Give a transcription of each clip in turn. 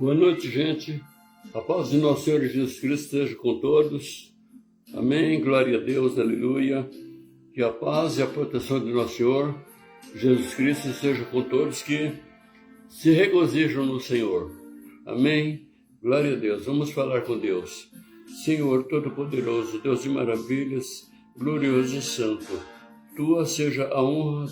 Boa noite, gente. A paz de nosso Senhor Jesus Cristo esteja com todos. Amém. Glória a Deus. Aleluia. Que a paz e a proteção de nosso Senhor Jesus Cristo esteja com todos que se regozijam no Senhor. Amém. Glória a Deus. Vamos falar com Deus. Senhor Todo-Poderoso, Deus de maravilhas, glorioso e santo. Tua seja a honra,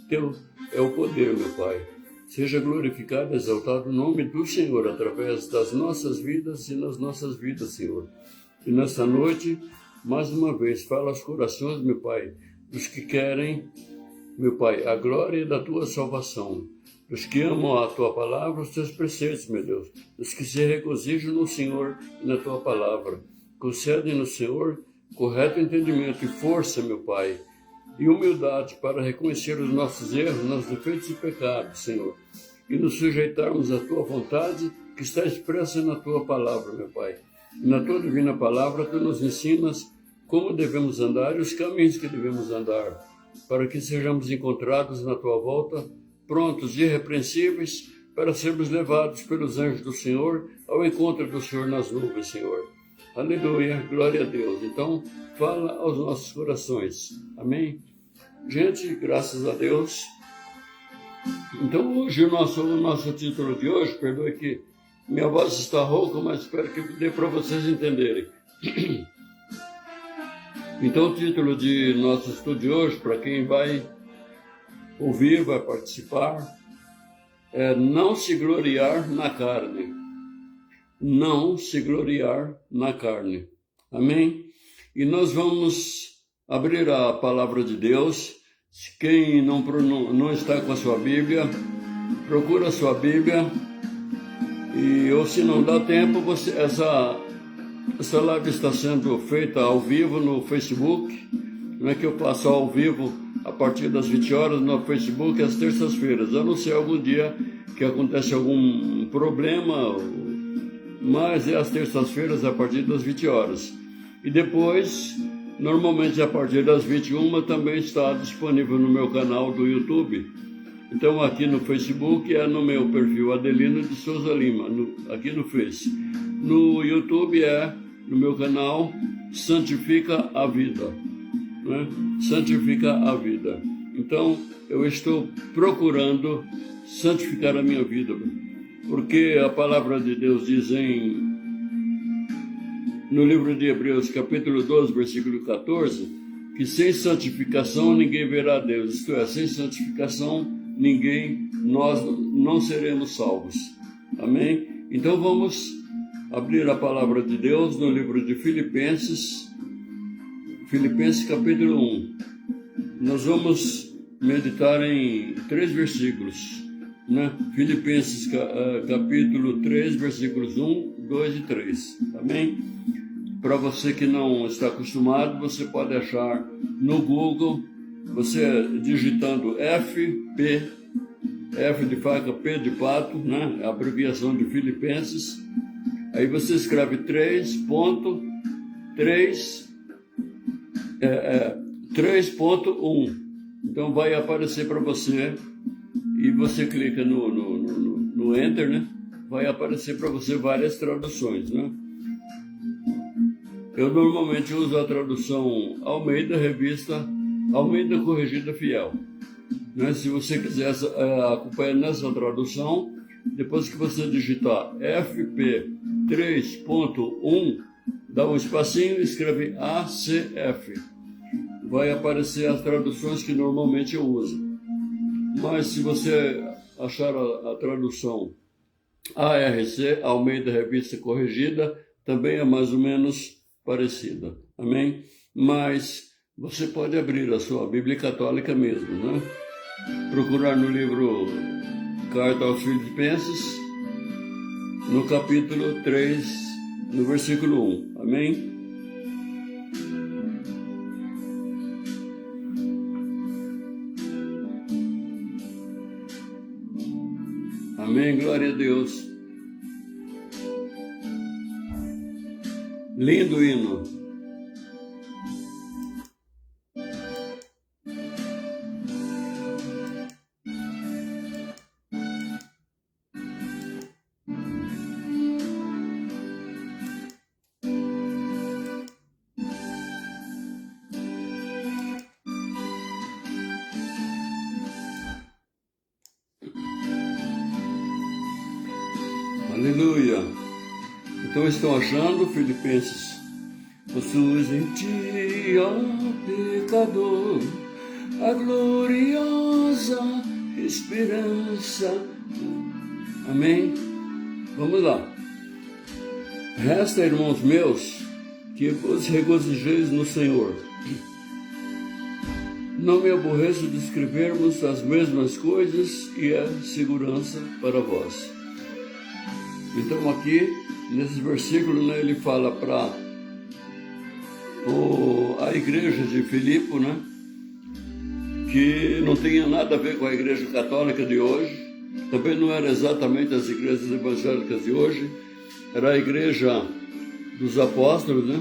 teu é o poder, meu Pai. Seja glorificado, exaltado o nome do Senhor através das nossas vidas e nas nossas vidas, Senhor. E nessa noite, mais uma vez, fala aos corações, meu Pai, dos que querem, meu Pai, a glória da Tua salvação, dos que amam a Tua palavra, os Teus preceitos, meu Deus, dos que se regozijam no Senhor e na Tua palavra. Concede no Senhor correto entendimento e força, meu Pai, e humildade para reconhecer os nossos erros, nossos defeitos e pecados, Senhor, e nos sujeitarmos à Tua vontade que está expressa na Tua palavra, meu Pai. E na Tua divina palavra, Tu nos ensinas como devemos andar e os caminhos que devemos andar, para que sejamos encontrados na Tua volta, prontos e irrepreensíveis, para sermos levados pelos anjos do Senhor ao encontro do Senhor nas nuvens, Senhor. Aleluia, glória a Deus. Então, fala aos nossos corações. Amém? Gente, graças a Deus. Então, hoje, o nosso título de hoje, perdoe que minha voz está rouca, mas espero que dê para vocês entenderem. Então, o título de nosso estudo de hoje, para quem vai ouvir, vai participar, é Não se gloriar na carne. Não se gloriar na carne. Amém? E nós vamos abrir a palavra de Deus. Quem não está com a sua Bíblia, procura a sua Bíblia. Ou se não dá tempo, essa live está sendo feita ao vivo no Facebook. Não é que eu faço ao vivo a partir das 20 horas no Facebook às terças-feiras. A não ser algum dia que acontece algum problema, mas é às terças-feiras a partir das 20 horas. E depois, normalmente a partir das 21 também está disponível no meu canal do YouTube. Então aqui no Facebook é no meu perfil Adelino de Souza Lima, aqui no Face. No YouTube é no meu canal Santifica a Vida. Né? Santifica a Vida. Então eu estou procurando santificar a minha vida, porque a palavra de Deus diz no livro de Hebreus, capítulo 12, versículo 14, que sem santificação ninguém verá Deus. Isto é, sem santificação nós não seremos salvos. Amém? Então vamos abrir a palavra de Deus no livro de Filipenses capítulo 1. Nós vamos meditar em 3 versículos. Né? Filipenses capítulo 3, versículos 1, 2 e 3. Amém? Para você que não está acostumado, você pode achar no Google, você digitando FP, F de faca, P de pato, né? A abreviação de Filipenses. Aí você escreve 3.1. Então vai aparecer para você. E você clica no Enter, né? Vai aparecer para você várias traduções, né? Eu normalmente uso a tradução Almeida, revista Almeida Corrigida Fiel. Né? Se você quiser acompanhar nessa tradução, depois que você digitar FP 3.1, dá um espacinho e escreve ACF. Vai aparecer as traduções que normalmente eu uso. Mas se você achar a tradução ARC, Almeida Revista Corrigida, também é mais ou menos parecida. Amém? Mas você pode abrir a sua Bíblia Católica mesmo, né? Procurar no livro Carta aos Filipenses, no capítulo 3, no versículo 1. Amém? Amém, glória a Deus. Lindo hino. Aleluia. Então estão achando, Filipenses? Possuis em ti, ó pecador, a gloriosa esperança. Amém? Vamos lá. Resta, irmãos meus, que vos regozijeis no Senhor. Não me aborreço de escrevermos as mesmas coisas e é segurança para vós. Então aqui, nesse versículo, né, ele fala para a igreja de Filipe, né, que não tinha nada a ver com a igreja católica de hoje, também não era exatamente as igrejas evangélicas de hoje, era a igreja dos apóstolos, né,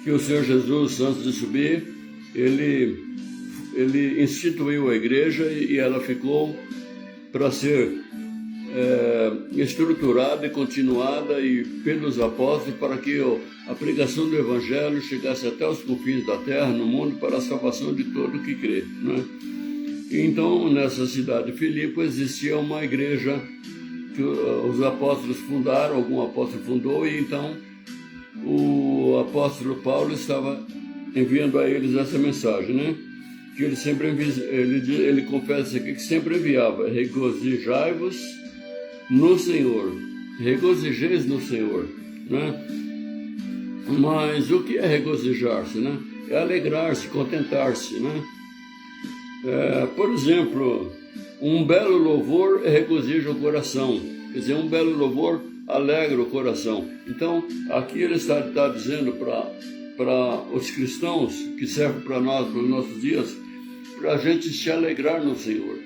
que o Senhor Jesus, antes de subir, ele instituiu a igreja e ela ficou para ser estruturada e continuada pelos apóstolos para que a pregação do Evangelho chegasse até os confins da terra, no mundo, para a salvação de todo que crê, né? Então, nessa cidade de Filipe existia uma igreja que os apóstolos fundaram, algum apóstolo fundou, e então o apóstolo Paulo estava enviando a eles essa mensagem, né? Que ele sempre ele confessa aqui que sempre enviava: regozijai-vos no Senhor, regozijeis no Senhor, né? Mas o que é regozijar-se, né? É alegrar-se, contentar-se, né? Por exemplo, um belo louvor regozija o coração, quer dizer, um belo louvor alegra o coração. Então, aqui ele está dizendo para os cristãos, que serve para nós, para os nossos dias, para a gente se alegrar no Senhor,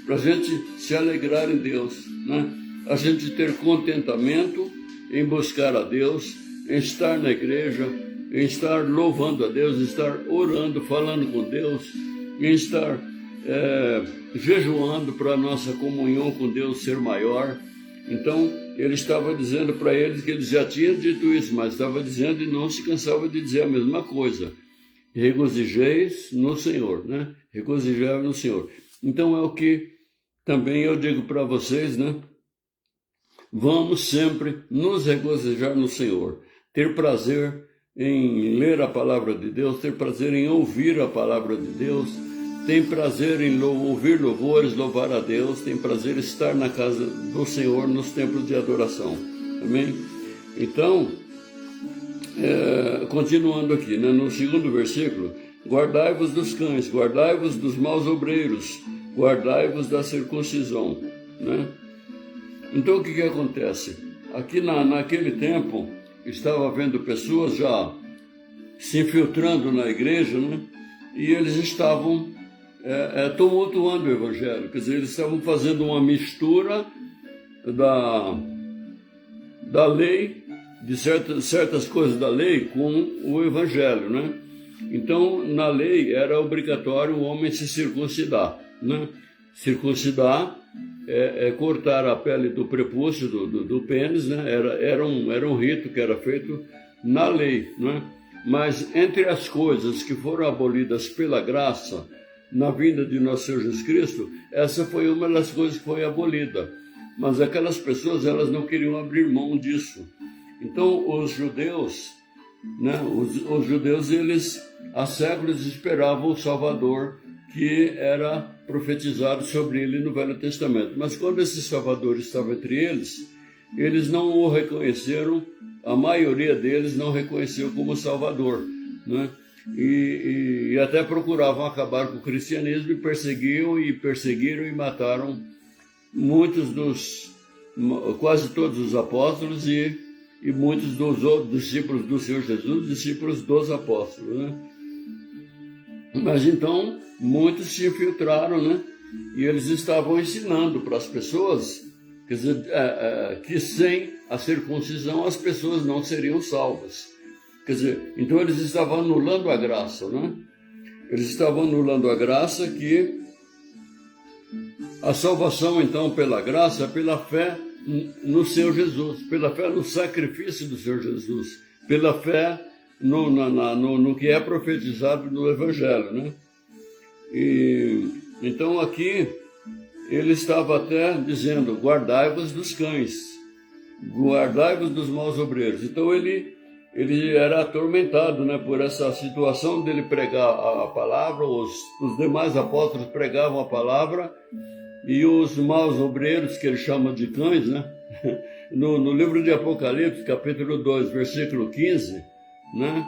para a gente se alegrar em Deus, né? A gente ter contentamento em buscar a Deus, em estar na igreja, em estar louvando a Deus, em estar orando, falando com Deus, em estar jejuando para a nossa comunhão com Deus ser maior. Então, ele estava dizendo para eles que ele já tinha dito isso, mas estava dizendo e não se cansava de dizer a mesma coisa. Regozijeis no Senhor, né? Regozijai no Senhor. Então, é o que também eu digo para vocês, né? Vamos sempre nos regozijar no Senhor, ter prazer em ler a palavra de Deus, ter prazer em ouvir a palavra de Deus, tem prazer em ouvir louvores, louvar a Deus, tem prazer em estar na casa do Senhor nos templos de adoração. Amém? Então, continuando aqui, né, no segundo versículo: guardai-vos dos cães, guardai-vos dos maus obreiros, guardai-vos da circuncisão, né? Então, o que acontece? Aqui naquele tempo, estava havendo pessoas já se infiltrando na igreja, né? E eles estavam tumultuando o Evangelho, quer dizer, eles estavam fazendo uma mistura da lei, de certas coisas da lei com o Evangelho, né? Então, na lei era obrigatório o homem se circuncidar, né? Circuncidar é cortar a pele do prepúcio, do pênis, né? Era um rito que era feito na lei, né? Mas entre as coisas que foram abolidas pela graça na vinda de nosso Senhor Jesus Cristo, essa foi uma das coisas que foi abolida. Mas aquelas pessoas, elas não queriam abrir mão disso. Então, os judeus, né? Os judeus, eles há séculos esperavam o Salvador, que era profetizado sobre ele no Velho Testamento. Mas quando esse Salvador estava entre eles, eles não o reconheceram, a maioria deles não reconheceu como Salvador, né? E até procuravam acabar com o cristianismo e perseguiram e mataram quase todos os apóstolos e muitos dos outros discípulos do Senhor Jesus, discípulos dos apóstolos, né? Mas então, muitos se infiltraram, né? E eles estavam ensinando para as pessoas, quer dizer, que sem a circuncisão as pessoas não seriam salvas. Quer dizer, então eles estavam anulando a graça, né? Eles estavam anulando a graça, que a salvação, então, pela graça, é pela fé no Senhor Jesus, pela fé no sacrifício do Senhor Jesus, pela fé no que é profetizado no Evangelho, né? E então aqui ele estava até dizendo: guardai-vos dos cães, guardai-vos dos maus obreiros. Então ele era atormentado, né, por essa situação dele pregar a palavra. Os demais apóstolos pregavam a palavra e os maus obreiros, que ele chama de cães, né, no livro de Apocalipse, capítulo 2, versículo 15, né,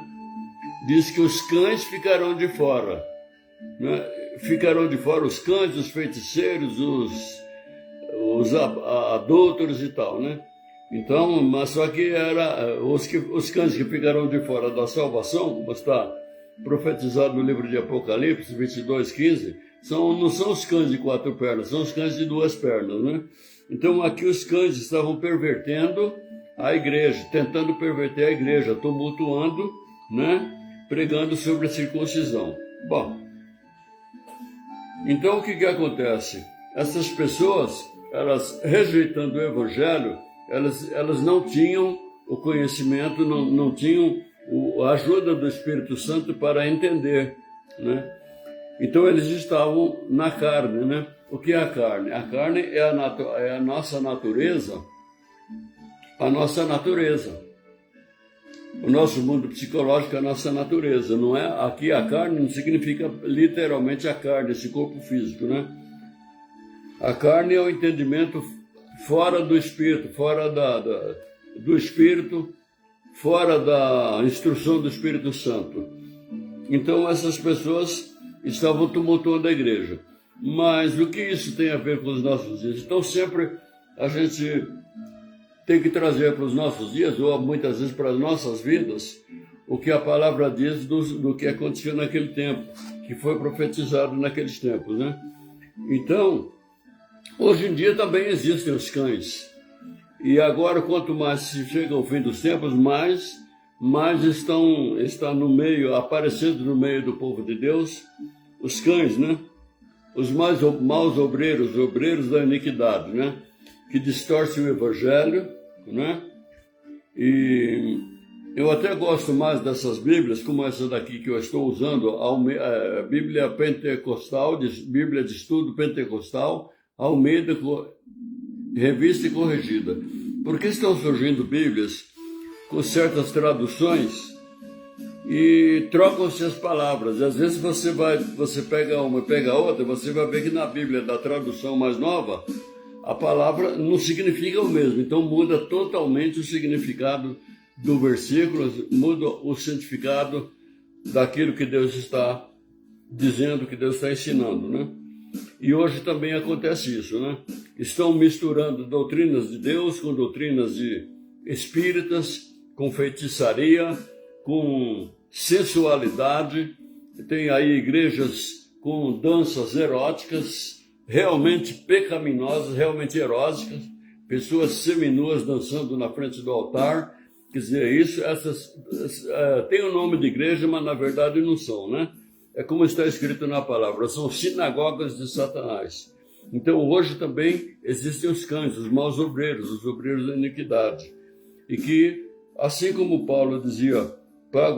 diz que os cães ficarão de fora, né, ficarão de fora os cães, os feiticeiros, os adúlteros e tal, né? Então, mas só que era os cães que ficarão de fora da salvação, como está profetizado no livro de Apocalipse 22:15, não são os cães de 4 pernas, são os cães de 2 pernas, né? Então aqui os cães estavam pervertendo a igreja, tentando perverter a igreja, tumultuando, né? Pregando sobre a circuncisão. Bom, então o que acontece? Essas pessoas, elas rejeitando o evangelho, elas não tinham o conhecimento, não tinham a ajuda do Espírito Santo para entender, né? Então eles estavam na carne, né? O que é a carne? A carne é a nossa natureza, o nosso mundo psicológico é a nossa natureza, não é? Aqui a carne não significa literalmente a carne, esse corpo físico, né? A carne é o entendimento fora do Espírito, fora do Espírito, fora da instrução do Espírito Santo. Então essas pessoas estavam tumultuando a igreja. Mas o que isso tem a ver com os nossos dias? Então sempre a gente tem que trazer para os nossos dias, ou muitas vezes para as nossas vidas, o que a palavra diz do que aconteceu naquele tempo, que foi profetizado naqueles tempos, né? Então, hoje em dia também existem os cães. E agora, quanto mais se chega ao fim dos tempos, mais está no meio, aparecendo no meio do povo de Deus, os cães, né? Os maus obreiros da iniquidade, né? Que distorcem o evangelho, né? E eu até gosto mais dessas Bíblias, como essa daqui que eu estou usando, a Bíblia Pentecostal, Bíblia de Estudo Pentecostal, Almeida, revista e corrigida. Porque estão surgindo Bíblias com certas traduções e trocam-se as palavras. Às vezes você pega uma e pega outra, você vai ver que na Bíblia da tradução mais nova, a palavra não significa o mesmo. Então muda totalmente o significado do versículo, muda o significado daquilo que Deus está dizendo, que Deus está ensinando, né? E hoje também acontece isso, né? Estão misturando doutrinas de Deus com doutrinas de espíritas, com feitiçaria, com sensualidade. Tem aí igrejas com danças eróticas, realmente pecaminosas, realmente eróticas, pessoas seminuas dançando na frente do altar. Quer dizer, essas têm o nome de igreja, mas na verdade não são, né? É como está escrito na palavra, são sinagogas de Satanás. Então hoje também existem os cães, os maus obreiros, os obreiros da iniquidade. E que, assim como Paulo dizia para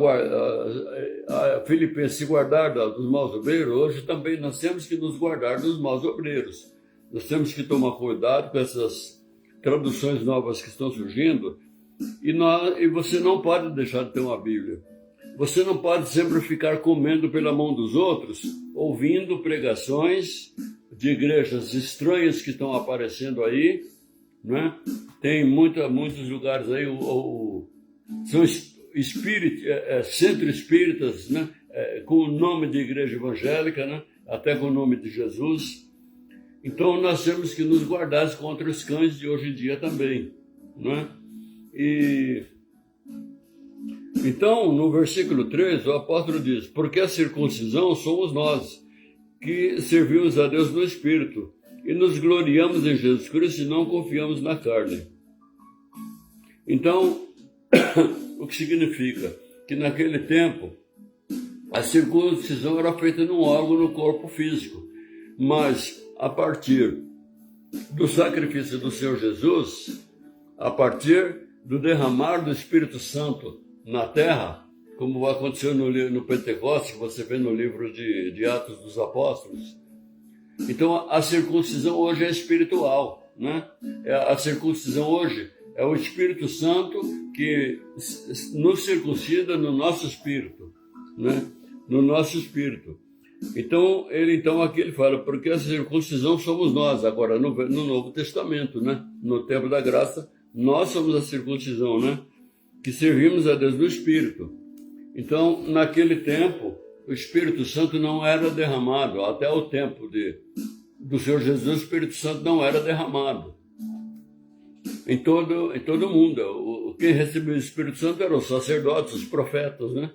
Filipenses se guardar dos maus obreiros, hoje também nós temos que nos guardar dos maus obreiros. Nós temos que tomar cuidado com essas traduções novas que estão surgindo. E você não pode deixar de ter uma Bíblia. Você não pode sempre ficar comendo pela mão dos outros, ouvindo pregações de igrejas estranhas que estão aparecendo aí, né? Tem muitos lugares aí, são centro espíritas, né? Com o nome de igreja evangélica, né? Até com o nome de Jesus. Então nós temos que nos guardar contra os cães de hoje em dia também, né? Então, no versículo 3, o apóstolo diz: porque a circuncisão somos nós, que servimos a Deus no Espírito, e nos gloriamos em Jesus Cristo e não confiamos na carne. Então, o que significa? Que naquele tempo, a circuncisão era feita num órgão no corpo físico, mas a partir do sacrifício do Senhor Jesus, a partir do derramar do Espírito Santo na terra, como aconteceu no Pentecostes, que você vê no livro de Atos dos Apóstolos. Então a circuncisão hoje é espiritual, né? A circuncisão hoje É o Espírito Santo que nos circuncida no nosso espírito, né? No nosso espírito. Então aqui ele fala, porque a circuncisão somos nós, agora no Novo Testamento, né? No tempo da graça, nós somos a circuncisão, né? Que servimos a Deus no Espírito. Então, naquele tempo, o Espírito Santo não era derramado, até o tempo do Senhor Jesus, o Espírito Santo não era derramado em todo mundo. Quem recebeu o Espírito Santo eram os sacerdotes, os profetas, né?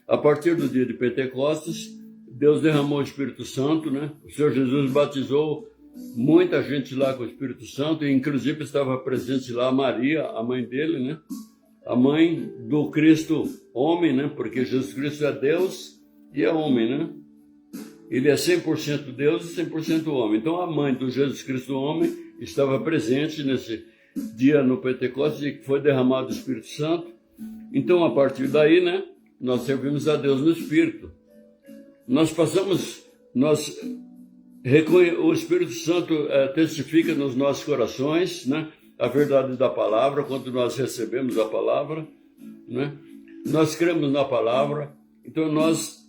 A partir do dia de Pentecostes, Deus derramou o Espírito Santo, né? O Senhor Jesus batizou muita gente lá com o Espírito Santo, e inclusive estava presente lá Maria, a mãe dele, né? A mãe do Cristo homem, né? Porque Jesus Cristo é Deus e é homem, né? Ele é 100% Deus e 100% homem. Então a mãe do Jesus Cristo homem estava presente nesse dia no Pentecostes, e que foi derramado o Espírito Santo. Então a partir daí, né? Nós servimos a Deus no Espírito. O Espírito Santo testifica nos nossos corações, né? A verdade da palavra, quando nós recebemos a palavra, né? Nós cremos na palavra, então nós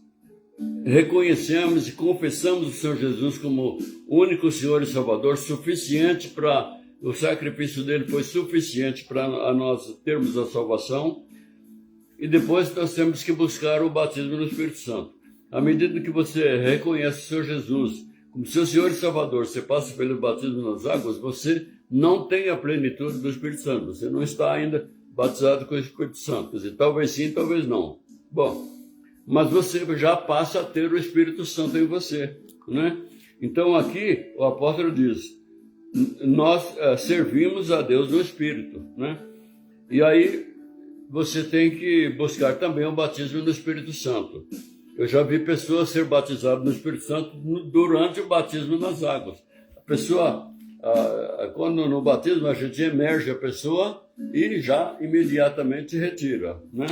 reconhecemos e confessamos o Senhor Jesus como único Senhor e Salvador, suficiente para... O sacrifício dele foi suficiente para nós termos a salvação, e depois nós temos que buscar o batismo no Espírito Santo. À medida que você reconhece o Senhor Jesus como seu Senhor e Salvador, você passa pelo batismo nas águas, você não tem a plenitude do Espírito Santo, você não está ainda batizado com o Espírito Santo. Quer dizer, talvez sim, talvez não. Bom, mas você já passa a ter o Espírito Santo em você, né? Então aqui o apóstolo diz, nós servimos a Deus no Espírito, né? E aí você tem que buscar também o batismo no Espírito Santo. Eu já vi pessoas ser batizadas no Espírito Santo durante o batismo nas águas. A pessoa, quando no batismo a gente emerge a pessoa e já imediatamente retira, né?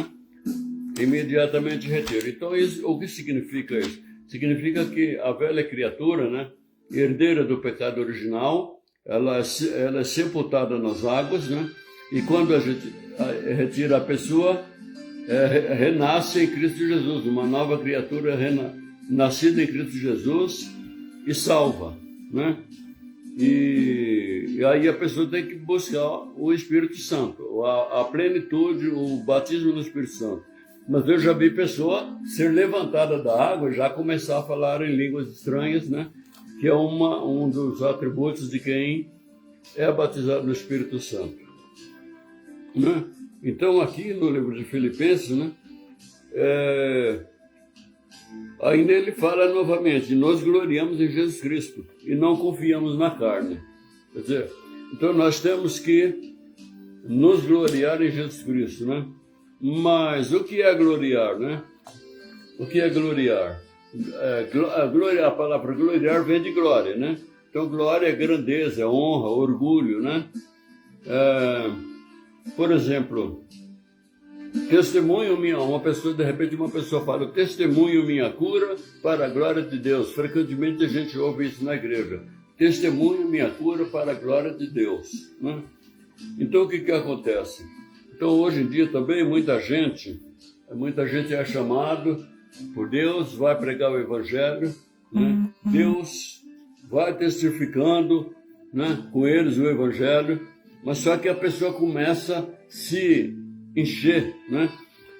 Imediatamente retira. Então, o que significa isso? Significa que a velha criatura, né, herdeira do pecado original, ela é sepultada nas águas, né? E quando a gente retira a pessoa, renasce em Cristo Jesus, uma nova criatura nascida em Cristo Jesus e salva, né? E aí a pessoa tem que buscar o Espírito Santo, a plenitude, o batismo no Espírito Santo. Mas eu já vi pessoa ser levantada da água e já começar a falar em línguas estranhas, né? Que é um dos atributos de quem é batizado no Espírito Santo, né? Então, aqui no livro de Filipenses, né, ainda ele fala novamente, nós gloriamos em Jesus Cristo e não confiamos na carne. Quer dizer, então nós temos que nos gloriar em Jesus Cristo, né? Mas o que é gloriar, né? O que é gloriar? A palavra gloriar vem de glória, né? Então, glória é grandeza, honra, orgulho, né? Por exemplo, testemunho de repente uma pessoa fala, testemunho minha cura para a glória de Deus. Frequentemente a gente ouve isso na igreja. Testemunho minha cura para a glória de Deus, né? Então o que acontece? Então hoje em dia também muita gente é chamado por Deus, vai pregar o Evangelho, né? Deus vai testificando, né, com eles o Evangelho, mas só que a pessoa começa a se encher, né?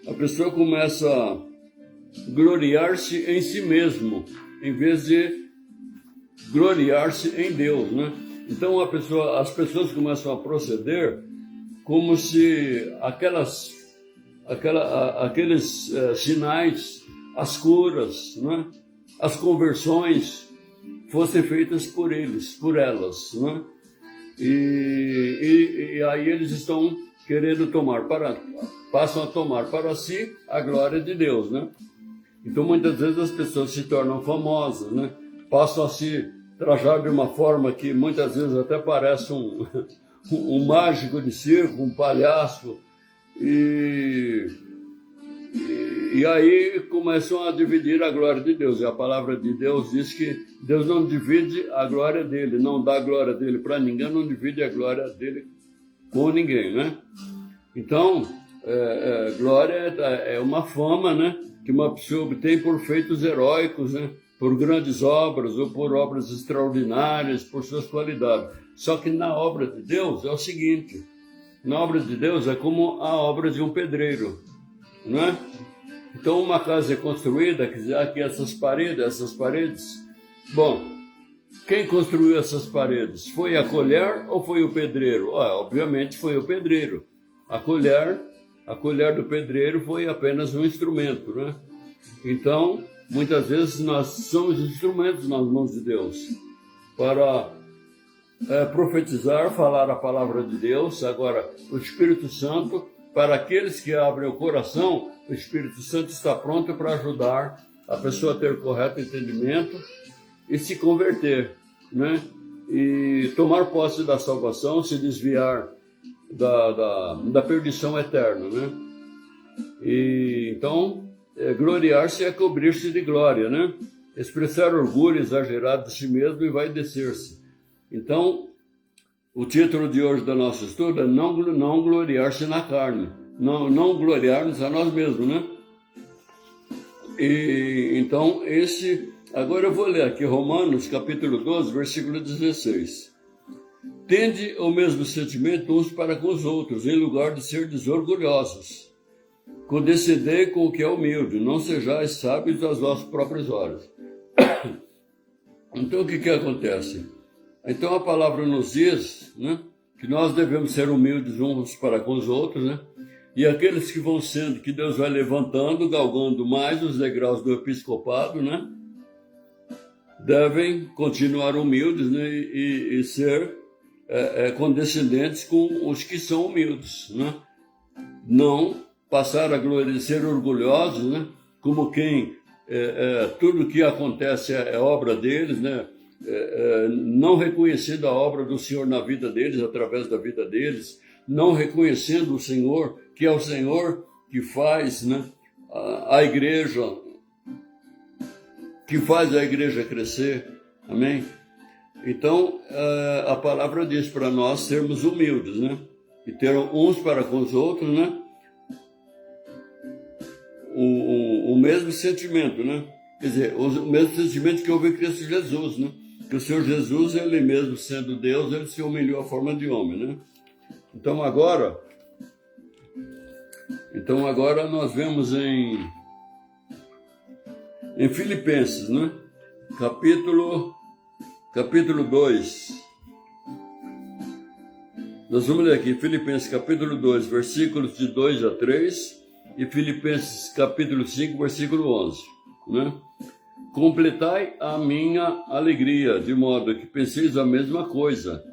A pessoa começa a gloriar-se em si mesmo, em vez de gloriar-se em Deus, né? Então as pessoas começam a proceder como se aqueles sinais, as curas, né? As conversões fossem feitas por elas, né? E aí eles estão querendo passam a tomar para si a glória de Deus, né? Então muitas vezes as pessoas se tornam famosas, né? Passam a se trajar de uma forma que muitas vezes até parece um mágico de circo, um palhaço, e aí começam a dividir a glória de Deus. E a palavra de Deus diz que Deus não divide a glória dele, não dá a glória dele para ninguém, não divide a glória dele com ninguém, né? Então, glória é uma fama, né, que uma pessoa obtém por feitos heróicos, né, por grandes obras ou por obras extraordinárias, por suas qualidades. Só que na obra de Deus é o seguinte: na obra de Deus é como a obra de um pedreiro, não é? Então, uma casa é construída, quer dizer, aqui essas paredes. Bom, quem construiu essas paredes? Foi a colher ou foi o pedreiro? Obviamente foi o pedreiro. A colher do pedreiro foi apenas um instrumento, né? Então, muitas vezes nós somos instrumentos nas mãos de Deus para profetizar, falar a palavra de Deus. Agora, o Espírito Santo, para aqueles que abrem o coração, o Espírito Santo está pronto para ajudar a pessoa a ter o correto entendimento e se converter, né? E tomar posse da salvação, se desviar da perdição eterna, né? E então, gloriar-se é cobrir-se de glória, né? Expressar orgulho exagerado de si mesmo e vai descer-se. Então, o título de hoje do nosso estudo é não gloriar-se na carne, não gloriar-nos a nós mesmos, né? E então, agora eu vou ler aqui Romanos, capítulo 12, versículo 16. Tende o mesmo sentimento uns para com os outros, em lugar de ser desorgulhosos. Condescendei com o que é humilde, não sejais sábios aos vossos próprios olhos. Então, o que acontece? Então, a palavra nos diz, né, que nós devemos ser humildes uns para com os outros, né? E aqueles que vão sendo, que Deus vai levantando, galgando mais os degraus do episcopado, né, devem continuar humildes, né, e ser condescendentes com os que são humildes, né? Não passar a glória, ser orgulhosos, né? Como quem tudo que acontece é obra deles, né? Não reconhecendo a obra do Senhor na vida deles, através da vida deles, não reconhecendo o Senhor, que é o Senhor que faz, né, a igreja, que faz a igreja crescer, amém? Então, a palavra diz para nós sermos humildes, né? E ter uns para com os outros, né? O mesmo sentimento, né? Quer dizer, o mesmo sentimento que houve em Cristo Jesus, né? Que o Senhor Jesus, ele mesmo sendo Deus, ele se humilhou à forma de homem, né? Então agora nós vemos em Filipenses, né? Capítulo 2. Nós vamos ler aqui Filipenses capítulo 2, versículos de 2 a 3 e Filipenses capítulo 5, versículo 11, né? Completai a minha alegria, de modo que penseis a mesma coisa,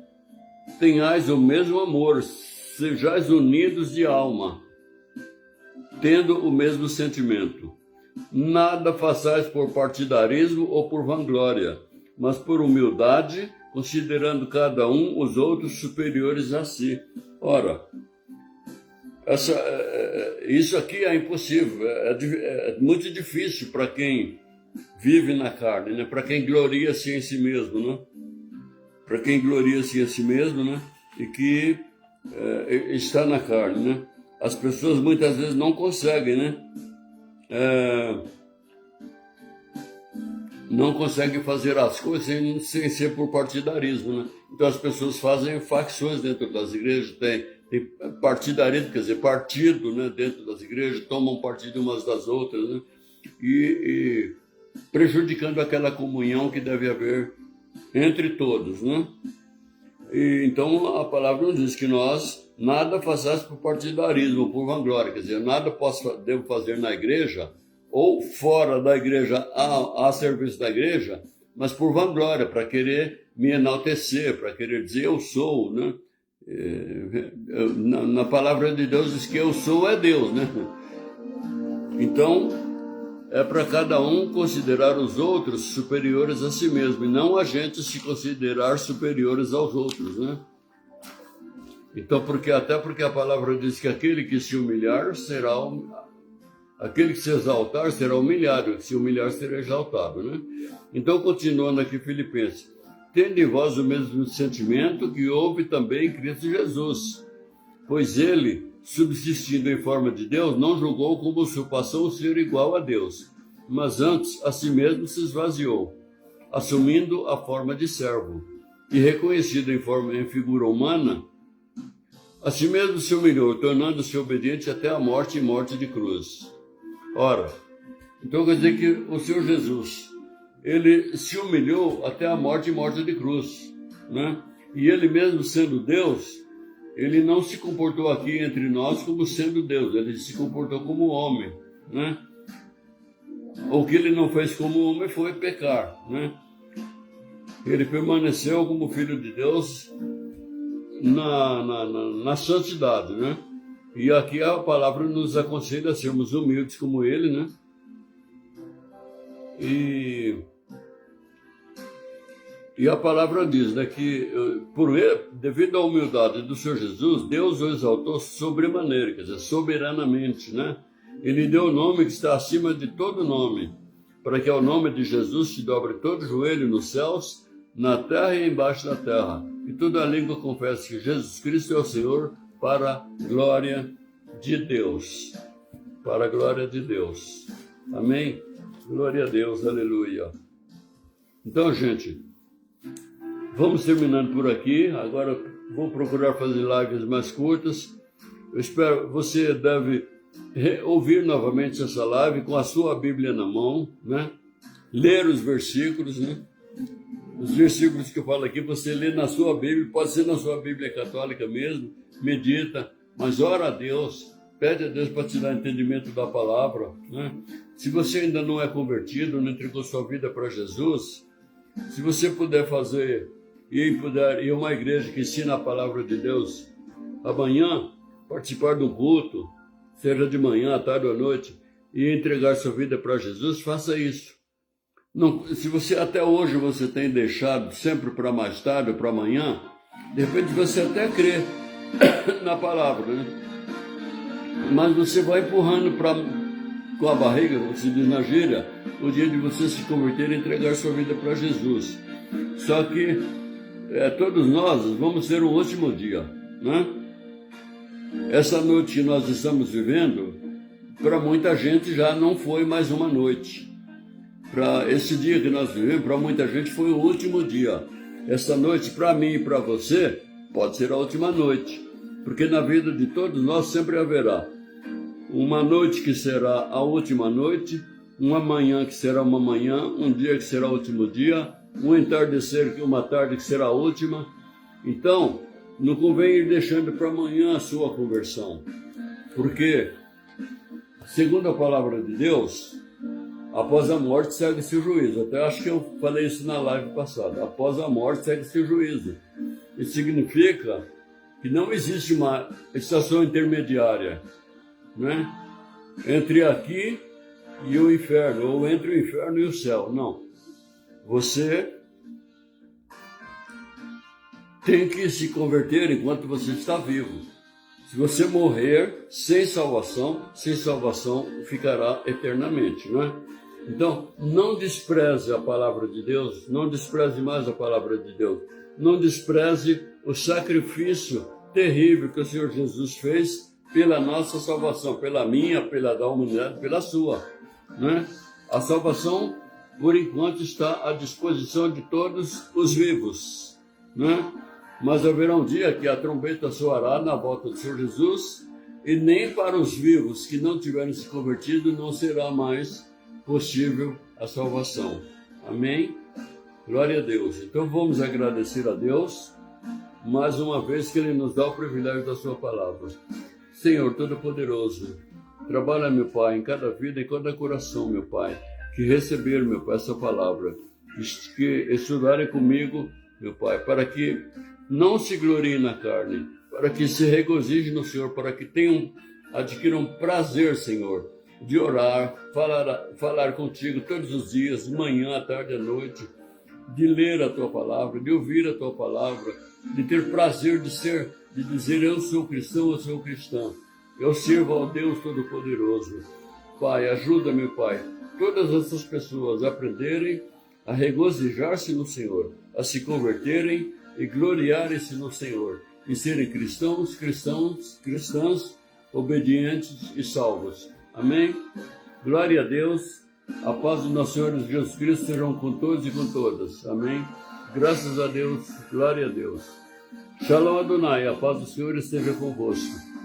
tenhais o mesmo amor, sejais unidos de alma, tendo o mesmo sentimento. Nada façais por partidarismo ou por vanglória, mas por humildade, considerando cada um os outros superiores a si. Ora, isso aqui é impossível, é muito difícil para quem vive na carne, né? Para quem gloria-se em si mesmo, né? Para quem gloria-se em si mesmo, né? E que está na carne, né? As pessoas muitas vezes não conseguem, né? Não conseguem fazer as coisas sem ser por partidarismo, né? Então as pessoas fazem facções dentro das igrejas, tem partidarismo, quer dizer, partido, né? Dentro das igrejas, tomam partido umas das outras, né? E prejudicando aquela comunhão que deve haver entre todos, né? E então a palavra nos diz que nós nada façamos por partidarismo, por vanglória, quer dizer, nada devo fazer na igreja ou fora da igreja, a serviço da igreja, mas por vanglória, para querer me enaltecer, para querer dizer eu sou, né? Na palavra de Deus diz que eu sou é Deus, né? Então, é para cada um considerar os outros superiores a si mesmo, e não a gente se considerar superiores aos outros, né? Então, até porque a palavra diz que aquele que se humilhar será aquele que se exaltar será humilhado, que se humilhar será exaltado, né? Então, continuando aqui Filipenses, tende em vós o mesmo sentimento que houve também em Cristo Jesus, Pois ele, subsistindo em forma de Deus, não julgou como usurpação o ser igual a Deus, mas antes a si mesmo se esvaziou, assumindo a forma de servo, e reconhecido em figura humana, a si mesmo se humilhou, tornando-se obediente até a morte e morte de cruz. Ora, então quer dizer que o Senhor Jesus, ele se humilhou até a morte e morte de cruz, né? E ele mesmo sendo Deus, ele não se comportou aqui entre nós como sendo Deus, ele se comportou como homem, né? O que ele não fez como homem foi pecar, né? Ele permaneceu como filho de Deus na santidade, né? E aqui a palavra nos aconselha a sermos humildes como ele, né? E a palavra diz, né, que por ele, devido à humildade do Senhor Jesus, Deus o exaltou sobremaneira, quer dizer, soberanamente, né? Ele deu o nome que está acima de todo nome, para que ao nome de Jesus se dobre todo joelho nos céus, na terra e embaixo da terra, e toda língua confesse que Jesus Cristo é o Senhor, para a glória de Deus. Para a glória de Deus. Amém? Glória a Deus, aleluia. Então, gente, vamos terminando por aqui. Agora vou procurar fazer lives mais curtas. Eu espero, você deve ouvir novamente essa live com a sua Bíblia na mão, né? Ler os versículos, né? Os versículos que eu falo aqui, você lê na sua Bíblia, pode ser na sua Bíblia católica mesmo, medita, mas ora a Deus, pede a Deus para te dar entendimento da palavra, né? Se você ainda não é convertido, não entregou sua vida para Jesus, se você puder fazer ir a uma igreja que ensina a palavra de Deus amanhã, participar do culto, seja de manhã, à tarde ou à noite, e entregar sua vida para Jesus, faça isso. Não, se você até hoje você tem deixado sempre para mais tarde ou para amanhã, de repente você até crê na palavra, né? Mas você vai empurrando com a barriga, como se diz na gíria, o dia de você se converter e entregar sua vida para Jesus. Só que todos nós vamos ter um último dia, né? Essa noite que nós estamos vivendo, para muita gente já não foi mais uma noite. Para esse dia que nós vivemos, para muita gente foi o último dia. Essa noite, para mim e para você, pode ser a última noite. Porque na vida de todos nós sempre haverá uma noite que será a última noite, uma manhã que será uma manhã, um dia que será o último dia, um entardecer, uma tarde que será a última. Então, não convém ir deixando para amanhã a sua conversão. Porque, segundo a palavra de Deus, após a morte segue-se o juízo. Até acho que eu falei isso na live passada. Após a morte segue-se o juízo. Isso significa que não existe uma estação intermediária, né, entre aqui e o inferno, ou entre o inferno e o céu. Não. Você tem que se converter enquanto você está vivo. Se você morrer sem salvação ficará eternamente, não é? Então, não despreze a palavra de Deus, não despreze mais a palavra de Deus, não despreze o sacrifício terrível que o Senhor Jesus fez pela nossa salvação, pela minha, pela da humanidade, pela sua, né? A salvação, por enquanto, está à disposição de todos os vivos, né? Mas haverá um dia que a trombeta soará na volta do Senhor Jesus e nem para os vivos que não tiverem se convertido não será mais possível a salvação. Amém? Glória a Deus. Então vamos agradecer a Deus mais uma vez que Ele nos dá o privilégio da sua palavra. Senhor Todo-Poderoso, trabalha, meu Pai, em cada vida, em cada coração, meu Pai, que receber, meu Pai, essa palavra, que estudarem comigo, meu Pai, para que não se gloriem na carne, para que se regozijem no Senhor, para que adquiram prazer, Senhor, de orar, falar contigo todos os dias, de manhã, à tarde, à noite, de ler a tua palavra, de ouvir a tua palavra, de ter prazer de dizer eu sou cristão, eu sou cristã, eu sirvo ao Deus Todo-Poderoso. Pai, ajuda, meu Pai, todas essas pessoas a aprenderem a regozijar-se no Senhor, a se converterem e gloriarem-se no Senhor, em serem cristãs, obedientes e salvos. Amém? Glória a Deus. A paz do nosso Senhor Jesus Cristo sejam com todos e com todas. Amém? Graças a Deus. Glória a Deus. Shalom Adonai. A paz do Senhor esteja convosco.